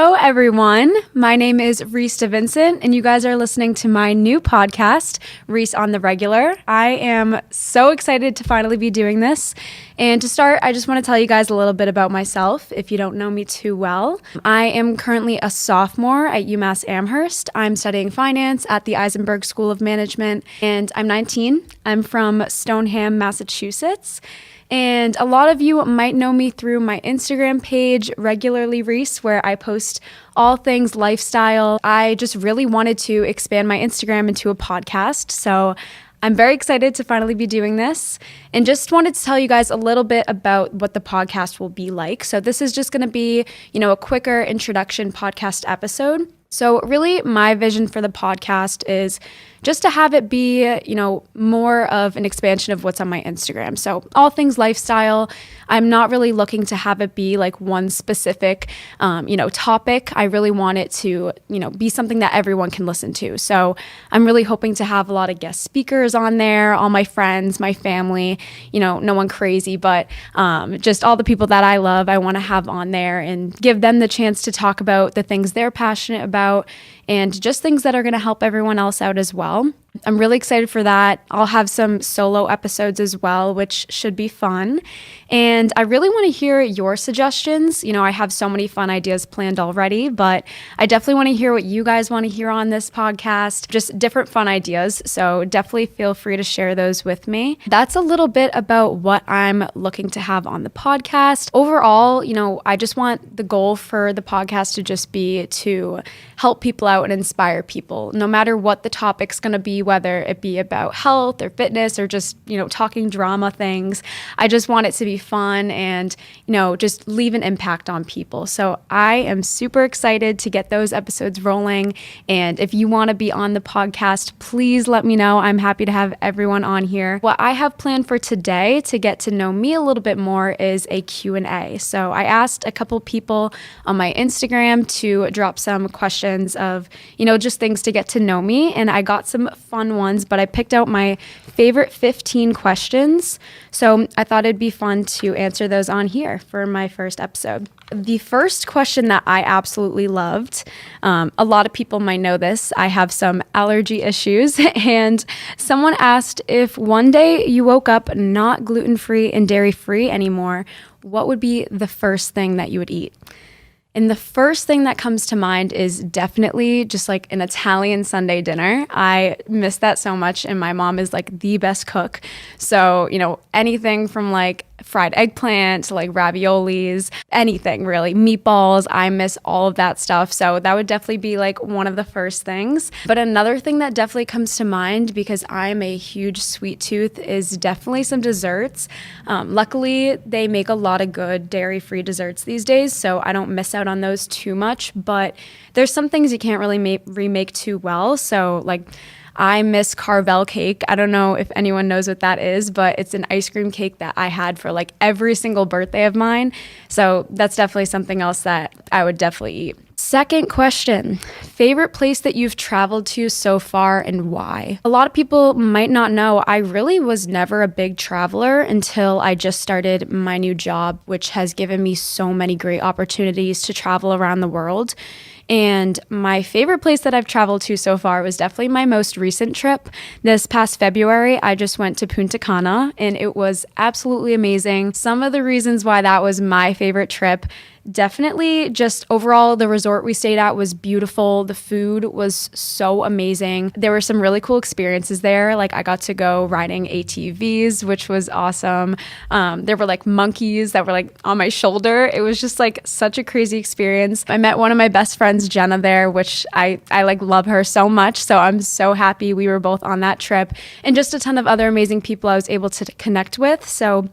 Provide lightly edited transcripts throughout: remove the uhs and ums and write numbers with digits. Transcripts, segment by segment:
Hello, everyone. My name is Reese Vincent, and you guys are listening to my new podcast, Reese on the Regular. I am so excited to finally be doing this. And to start, I just want to tell you guys a little bit about myself if you don't know me too well. I am currently a sophomore at UMass Amherst. I'm studying finance at the Eisenberg School of Management, and I'm 19. I'm from Stoneham, Massachusetts. And a lot of you might know me through my Instagram page, Regularly Reese, where I post all things lifestyle. I just really wanted to expand my Instagram into a podcast. So I'm very excited to finally be doing this, and just wanted to tell you guys a little bit about what the podcast will be like. So this is just going to be, a quicker introduction podcast episode. So really my vision for the podcast is just to have it be, more of an expansion of what's on my Instagram. So all things lifestyle. I'm not really looking to have it be like one specific, topic. I really want it to, be something that everyone can listen to. So I'm really hoping to have a lot of guest speakers on there, all my friends, my family, no one crazy, but just all the people that I love, I want to have on there and give them the chance to talk about the things they're passionate about and just things that are going to help everyone else out as well. I'm really excited for that. I'll have some solo episodes as well, which should be fun. And I really want to hear your suggestions. I have so many fun ideas planned already, but I definitely want to hear what you guys want to hear on this podcast, just different fun ideas. So definitely feel free to share those with me. That's a little bit about what I'm looking to have on the podcast. Overall, I just want the goal for the podcast to just be to help people out and inspire people, no matter what the topic's going to be, whether it be about health or fitness or just, talking drama things. I just want it to be fun and, just leave an impact on people. So I am super excited to get those episodes rolling. And if you want to be on the podcast, please let me know. I'm happy to have everyone on here. What I have planned for today to get to know me a little bit more is a Q&A. So I asked a couple people on my Instagram to drop some questions of, just things to get to know me. And I got some fun ones, but I picked out my favorite 15 questions. So I thought it'd be fun to answer those on here for my first episode. The first question that I absolutely loved, a lot of people might know this, I have some allergy issues, and someone asked if one day you woke up not gluten-free and dairy-free anymore, what would be the first thing that you would eat? And the first thing that comes to mind is definitely just like an Italian Sunday dinner. I miss that so much, and my mom is like the best cook. So, anything from like fried eggplant to like raviolis, anything really, meatballs, I miss all of that stuff. So that would definitely be like one of the first things. But another thing that definitely comes to mind, because I'm a huge sweet tooth, is definitely some desserts. Luckily, they make a lot of good dairy-free desserts these days, so I don't miss out on those too much. But there's some things you can't really remake too well. So like I miss Carvel cake. I don't know if anyone knows what that is, but it's an ice cream cake that I had for like every single birthday of mine. So that's definitely something else that I would definitely eat. Second question, favorite place that you've traveled to so far and why? A lot of people might not know, I really was never a big traveler until I just started my new job, which has given me so many great opportunities to travel around the world. And my favorite place that I've traveled to so far was definitely my most recent trip. This past February, I just went to Punta Cana, and it was absolutely amazing. Some of the reasons why that was my favorite trip, definitely just overall, the resort we stayed at was beautiful. The food was so amazing. There were some really cool experiences there. Like I got to go riding ATVs, which was awesome. There were like monkeys that were like on my shoulder. It was just like such a crazy experience. I met one of my best friends, Jenna, there, which I like love her so much. So I'm so happy we were both on that trip, and just a ton of other amazing people I was able to connect with. So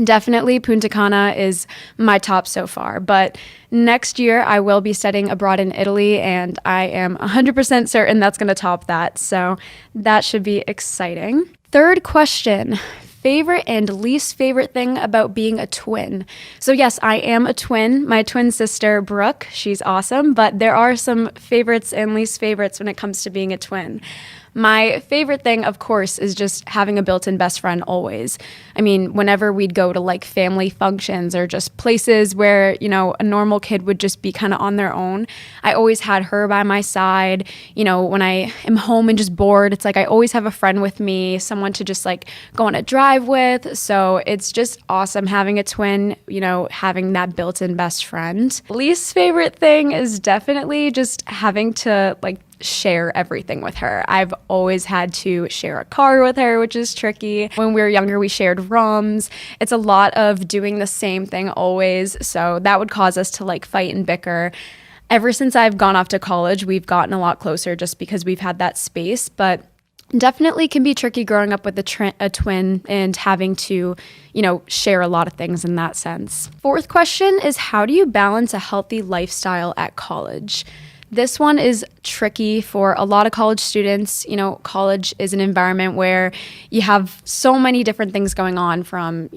definitely Punta Cana is my top so far, but next year I will be studying abroad in Italy, and I am 100% certain that's going to top that. So that should be exciting. Third question, favorite and least favorite thing about being a twin. So yes, I am a twin. My twin sister, Brooke, she's awesome, but there are some favorites and least favorites when it comes to being a twin. My favorite thing, of course, is just having a built-in best friend always. I mean, whenever we'd go to like family functions or just places where, a normal kid would just be kind of on their own, I always had her by my side. When I am home and just bored, it's like I always have a friend with me, someone to just like go on a drive with. So it's just awesome having a twin, having that built-in best friend. Least favorite thing is definitely just having to like share everything with her. I've always had to share a car with her, which is tricky. When we were younger, we shared rooms. It's a lot of doing the same thing always. So that would cause us to like fight and bicker. Ever since I've gone off to college, we've gotten a lot closer just because we've had that space, but definitely can be tricky growing up with a twin and having to, share a lot of things in that sense. Fourth question is, how do you balance a healthy lifestyle at college? This one is tricky for a lot of college students. College is an environment where you have so many different things going on from,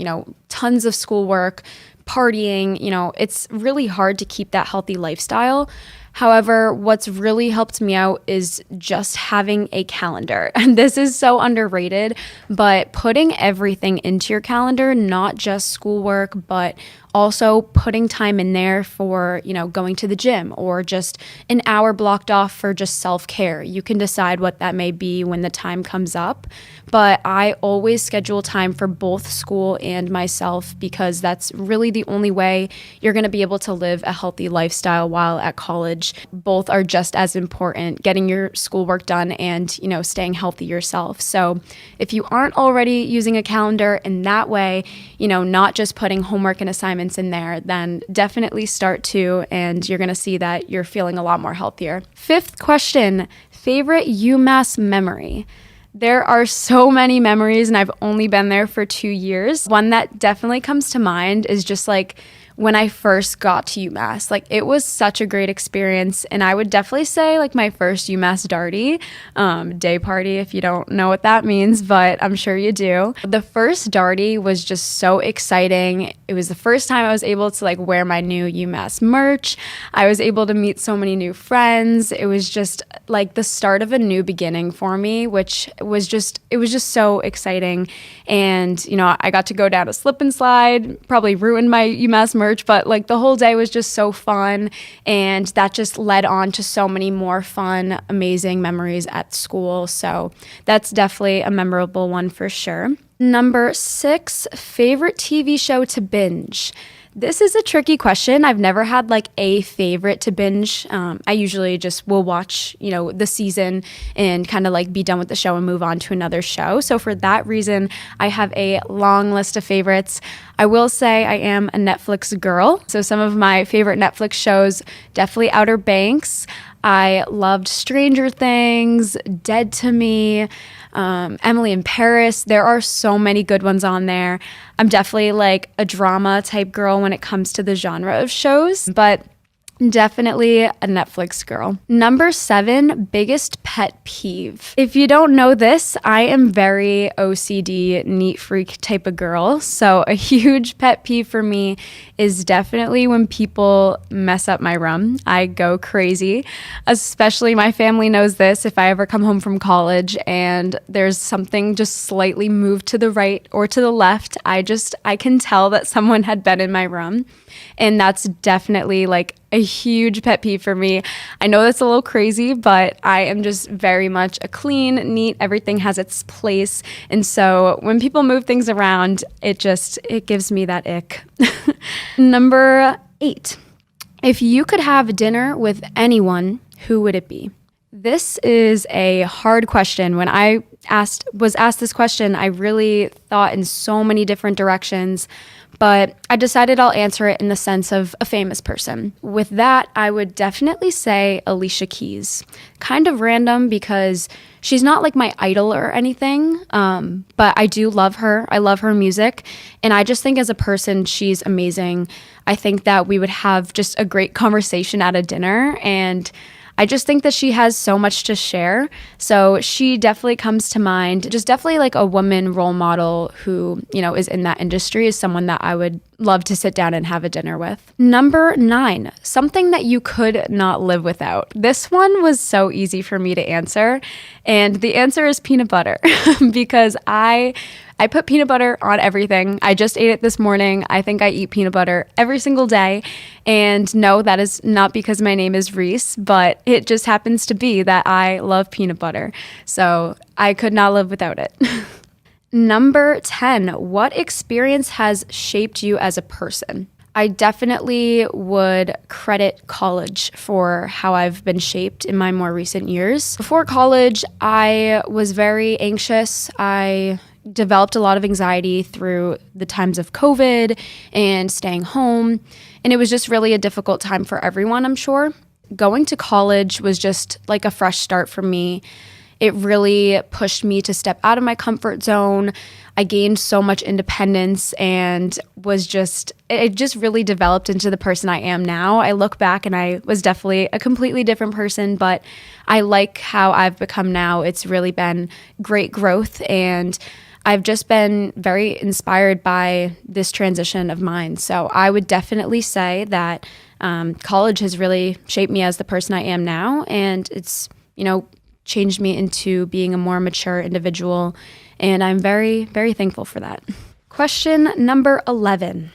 tons of schoolwork, partying. It's really hard to keep that healthy lifestyle. However, what's really helped me out is just having a calendar. And this is so underrated, but putting everything into your calendar, not just schoolwork, but also putting time in there for, going to the gym or just an hour blocked off for just self-care. You can decide what that may be when the time comes up. But I always schedule time for both school and myself because that's really the only way you're going to be able to live a healthy lifestyle while at college. Both are just as important, getting your schoolwork done and, staying healthy yourself. So if you aren't already using a calendar in that way, not just putting homework and assignments in there, then definitely start to, and you're going to see that you're feeling a lot more healthier. Fifth question, favorite UMass memory? There are so many memories, and I've only been there for 2 years. One that definitely comes to mind is just like when I first got to UMass. Like, it was such a great experience, and I would definitely say like my first UMass Darty day party, if you don't know what that means, but I'm sure you do. The first Darty was just so exciting. It was the first time I was able to like wear my new UMass merch. I was able to meet so many new friends. It was just like the start of a new beginning for me, which was just so exciting. And, I got to go down a slip and slide, probably ruined my UMass merch, but like the whole day was just so fun. And that just led on to so many more fun, amazing memories at school. So that's definitely a memorable one for sure. Number 6, favorite TV show to binge. This is a tricky question. I've never had like a favorite to binge. I usually just will watch, the season and kind of like be done with the show and move on to another show. So for that reason, I have a long list of favorites. I will say I am a Netflix girl. So some of my favorite Netflix shows, definitely Outer Banks. I loved Stranger Things, Dead to Me, Emily in Paris. There are so many good ones on there. I'm definitely like a drama type girl when it comes to the genre of shows, but definitely a Netflix girl. Number 7, biggest pet peeve. If you don't know this, I am very OCD, neat freak type of girl. So a huge pet peeve for me is definitely when people mess up my room. I go crazy, especially my family knows this. If I ever come home from college and there's something just slightly moved to the right or to the left, I can tell that someone had been in my room. And that's definitely like a huge pet peeve for me. I know that's a little crazy, but I am just very much a clean, neat, everything has its place. And so when people move things around, it gives me that ick. Number 8, if you could have dinner with anyone, who would it be? This is a hard question. When I was asked this question, I really thought in so many different directions, but I decided I'll answer it in the sense of a famous person. With that, I would definitely say Alicia Keys. Kind of random because she's not like my idol or anything, but I do love her. I love her music, and I just think as a person, she's amazing. I think that we would have just a great conversation at a dinner, and I just think that she has so much to share. So she definitely comes to mind. Just definitely like a woman role model who, is in that industry, is someone that I would love to sit down and have a dinner with. Number 9, something that you could not live without. This one was so easy for me to answer. And the answer is peanut butter because I put peanut butter on everything. I just ate it this morning. I think I eat peanut butter every single day. And no, that is not because my name is Reese, but it just happens to be that I love peanut butter. So I could not live without it. Number 10, what experience has shaped you as a person? I definitely would credit college for how I've been shaped in my more recent years. Before college, I was very anxious. I developed a lot of anxiety through the times of COVID and staying home. And it was just really a difficult time for everyone, I'm sure. Going to college was just like a fresh start for me. It really pushed me to step out of my comfort zone. I gained so much independence and it just really developed into the person I am now. I look back and I was definitely a completely different person, but I like how I've become now. It's really been great growth, and I've just been very inspired by this transition of mine. So I would definitely say that college has really shaped me as the person I am now, and it's, changed me into being a more mature individual, and I'm very, very thankful for that. Question number 11.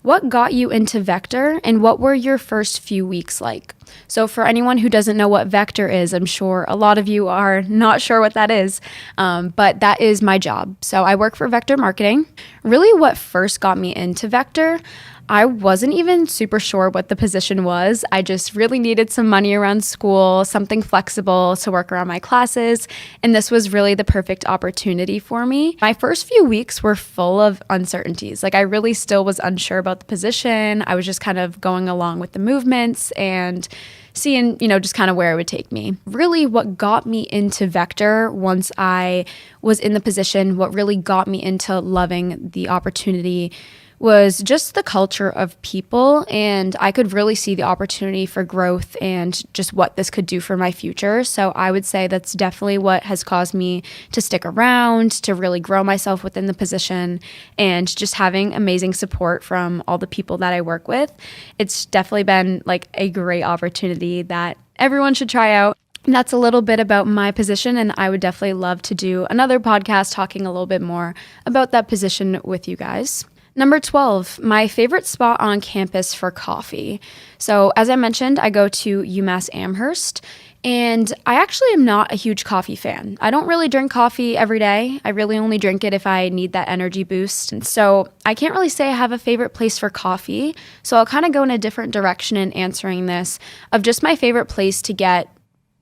What got you into Vector, and what were your first few weeks like? So for anyone who doesn't know what Vector is, I'm sure a lot of you are not sure what that is, but that is my job. So I work for Vector Marketing. Really what first got me into Vector, I wasn't even super sure what the position was. I just really needed some money around school, something flexible to work around my classes, and this was really the perfect opportunity for me. My first few weeks were full of uncertainties. Like I really still was unsure about the position. I was just kind of going along with the movements and seeing, just kind of where it would take me. Really what got me into Vector once I was in the position, what really got me into loving the opportunity was just the culture of people, and I could really see the opportunity for growth and just what this could do for my future. So I would say that's definitely what has caused me to stick around, to really grow myself within the position, and just having amazing support from all the people that I work with. It's definitely been like a great opportunity that everyone should try out. And that's a little bit about my position, and I would definitely love to do another podcast talking a little bit more about that position with you guys. Number 12, my favorite spot on campus for coffee. So as I mentioned, I go to UMass Amherst, and I actually am not a huge coffee fan. I don't really drink coffee every day. I really only drink it if I need that energy boost. And so I can't really say I have a favorite place for coffee. So I'll kind of go in a different direction in answering this of just my favorite place to get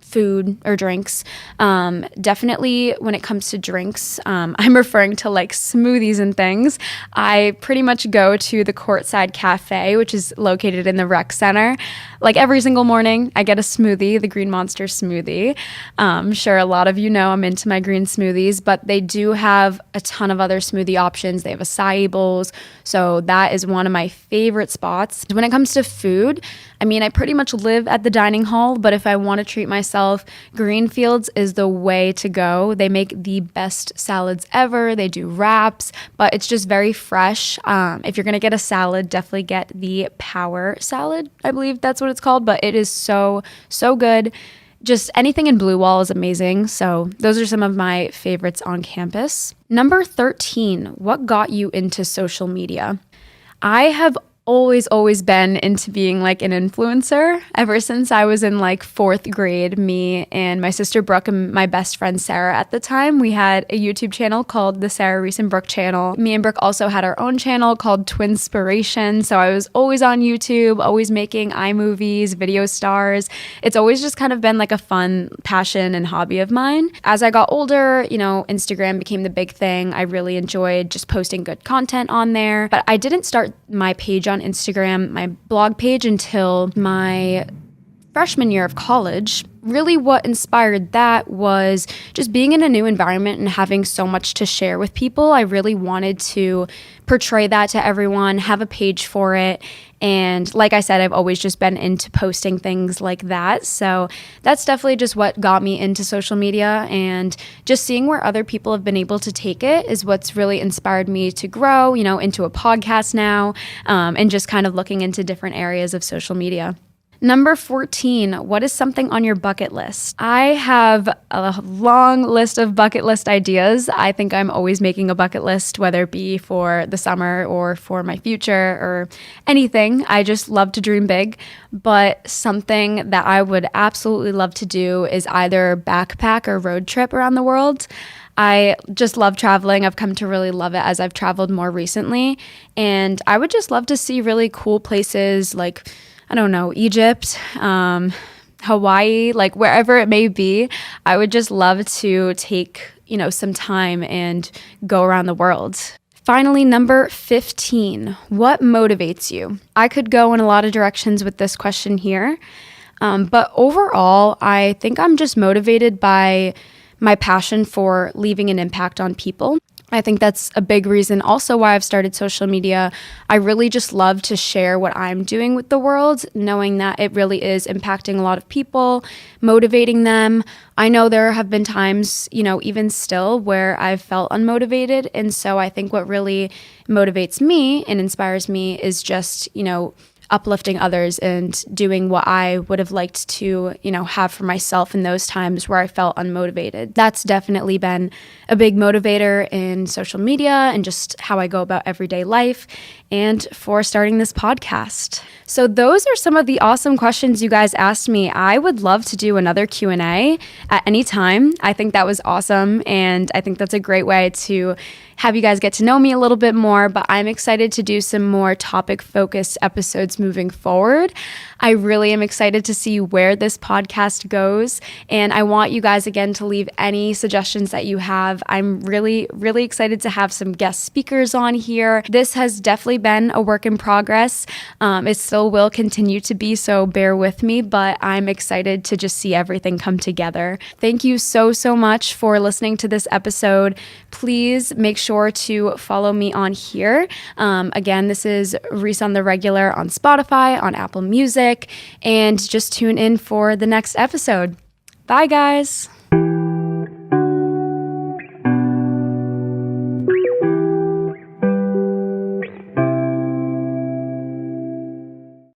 food or drinks. Definitely when it comes to drinks, I'm referring to like smoothies and things. I pretty much go to the Courtside Cafe, which is located in the rec center. Like every single morning, I get a smoothie, the Green Monster smoothie. I'm sure a lot of you know I'm into my green smoothies, but they do have a ton of other smoothie options. They have acai bowls, so that is one of my favorite spots. When it comes to food, I pretty much live at the dining hall, but if I want to treat myself, Greenfields is the way to go. They make the best salads ever. They do wraps, but it's just very fresh. If you're going to get a salad, definitely get the Power Salad. I believe that's what it's called, but it is so, so good. Just anything in Blue Wall is amazing. So those are some of my favorites on campus. Number 13, what got you into social media? I have always been into being like an influencer ever since I was in like 4th grade. Me and my sister Brooke and my best friend Sarah at the time, we had a YouTube channel called the Sarah, Reese, and Brooke channel. Me and Brooke also had our own channel called Twinspiration. So I was always on YouTube, always making iMovies, video stars. It's always just kind of been like a fun passion and hobby of mine. As I got older, Instagram became the big thing. I really enjoyed just posting good content on there, but I didn't start my page on Instagram, my blog page, until my freshman year of college. really what inspired that was just being in a new environment and having so much to share with people. I really wanted to portray that to everyone, have a page for it. And like I said, I've always just been into posting things like that. So that's definitely just what got me into social media, and just seeing where other people have been able to take it is what's really inspired me to grow, into a podcast now, and just kind of looking into different areas of social media. Number 14, what is something on your bucket list? I have a long list of bucket list ideas. I think I'm always making a bucket list, whether it be for the summer or for my future or anything. I just love to dream big. But something that I would absolutely love to do is either backpack or road trip around the world. I just love traveling. I've come to really love it as I've traveled more recently. And I would just love to see really cool places like, I don't know, Egypt, Hawaii, like wherever it may be. I would just love to take, some time and go around the world. Finally, number 15, what motivates you? I could go in a lot of directions with this question here, but overall, I think I'm just motivated by my passion for leaving an impact on people. I think that's a big reason also why I've started social media. I really just love to share what I'm doing with the world, knowing that it really is impacting a lot of people, motivating them. I know there have been times, even still, where I've felt unmotivated. And so I think what really motivates me and inspires me is just, uplifting others and doing what I would have liked to, have for myself in those times where I felt unmotivated. That's definitely been a big motivator in social media and just how I go about everyday life and for starting this podcast. So those are some of the awesome questions you guys asked me. I would love to do another Q&A at any time. I think that was awesome, and I think that's a great way to have you guys get to know me a little bit more, but I'm excited to do some more topic-focused episodes moving forward. I really am excited to see where this podcast goes, and I want you guys again to leave any suggestions that you have. I'm really, really excited to have some guest speakers on here. This has definitely been a work in progress. It still will continue to be, so bear with me, but I'm excited to just see everything come together. Thank you so, so much for listening to this episode. Please make sure to follow me on here. Again, this is Reese on the Regular on Spotify, on Apple Music, and just tune in for the next episode. Bye, guys.